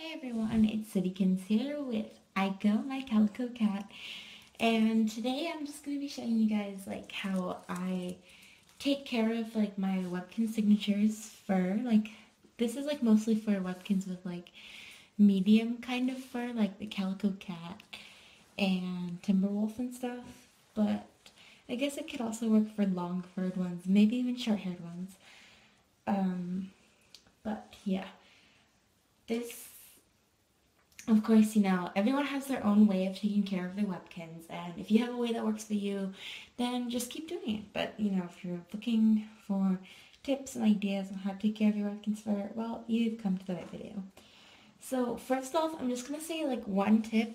Hey everyone, it's Citykinz here with Aiko, my calico cat, and today I'm just going to be showing you guys how I take care of my Webkinz Signatures fur. This is mostly for Webkinz with medium kind of fur, like the calico cat and Timberwolf and stuff, but I guess it could also work for long furred ones, maybe even short haired ones. But yeah, this of course, everyone has their own way of taking care of their Webkinz, and if you have a way that works for you, then just keep doing it. But, if you're looking for tips and ideas on how to take care of your Webkinz fur, well, you've come to the right video. So, first off, I'm just going to say, one tip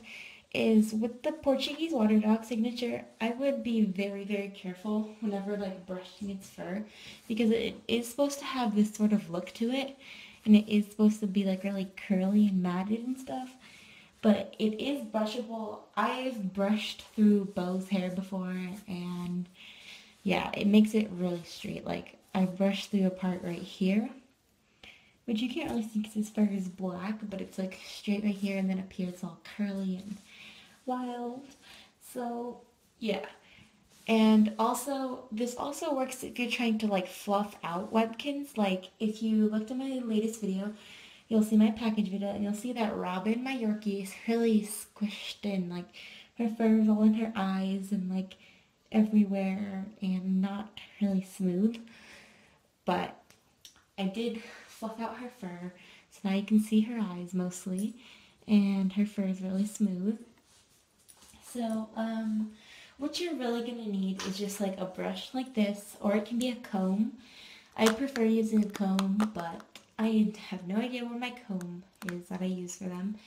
is with the Portuguese water dog signature, I would be very, very careful whenever, brushing its fur, because it is supposed to have this sort of look to it, and it is supposed to be really curly and matted and stuff, but it is brushable. I've brushed through Bo's hair before, and yeah, it makes it really straight. I brushed through a part right here, which you can't really see because his fur is black, but it's straight right here, and then up here it's all curly and wild. So yeah. And also, this also works if you're trying to fluff out Webkinz. If you looked at my latest video, you'll see my package video, and you'll see that Robin, my Yorkie, is really squished in. Her fur is all in her eyes and everywhere and not really smooth. But I did fluff out her fur, so now you can see her eyes mostly, and her fur is really smooth. So, what you're really going to need is just a brush like this, or it can be a comb. I prefer using a comb, but I have no idea where my comb is that I use for them.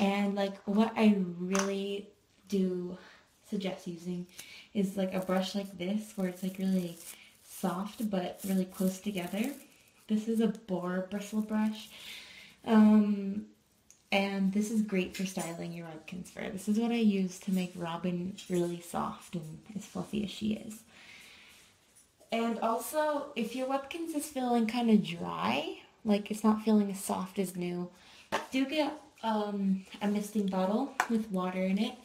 And what I really do suggest using is a brush like this, where it's really soft but really close together. This is a boar bristle brush. And this is great for styling your Webkinz fur. This is what I use to make Robin really soft and as fluffy as she is. And also, if your Webkinz is feeling kind of dry, it's not feeling as soft as new, do get a misting bottle with water in it.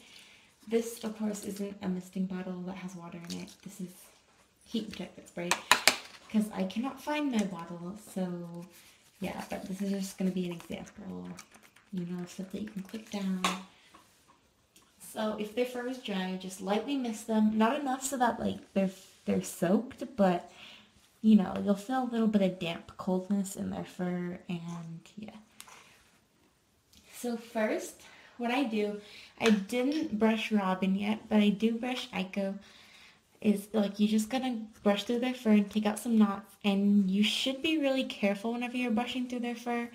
This, of course, isn't a misting bottle that has water in it. This is heat protectant spray, because I cannot find my bottle, so yeah, but this is just going to be an example. Stuff that you can click down. So if their fur is dry, just lightly mist them. Not enough so that they're soaked, but you'll feel a little bit of damp coldness in their fur, and yeah. So first, what I do, I didn't brush Robin yet, but I do brush Aiko. Is you just gotta brush through their fur and take out some knots, and you should be really careful whenever you're brushing through their fur,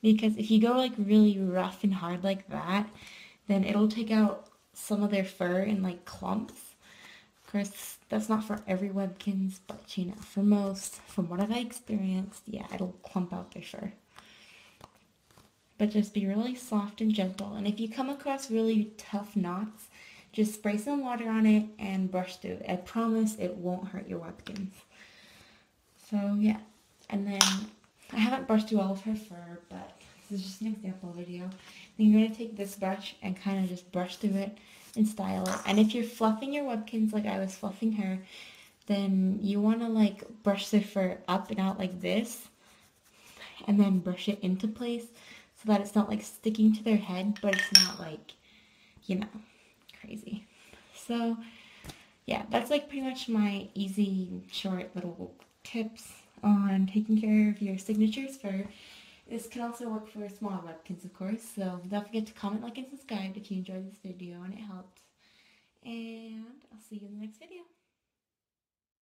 because if you go really rough and hard like that, then it'll take out some of their fur in clumps. Of course, that's not for every Webkinz, but for most, from what I've experienced, yeah, it'll clump out their fur. But just be really soft and gentle, and if you come across really tough knots, just spray some water on it and brush through it. I promise it won't hurt your Webkinz. So yeah, and then I haven't brushed through all of her fur, but this is just an example video. Then you're going to take this brush and kind of just brush through it and style it. And if you're fluffing your Webkinz like I was fluffing her, then you want to brush the fur up and out like this, and then brush it into place so that it's not sticking to their head, but it's not crazy. So yeah, that's pretty much my easy, short little tips on taking care of your signatures fur. This can also work for small Webkinz, of course, so don't forget to comment, like, and subscribe if you enjoyed this video and it helped. And I'll see you in the next video.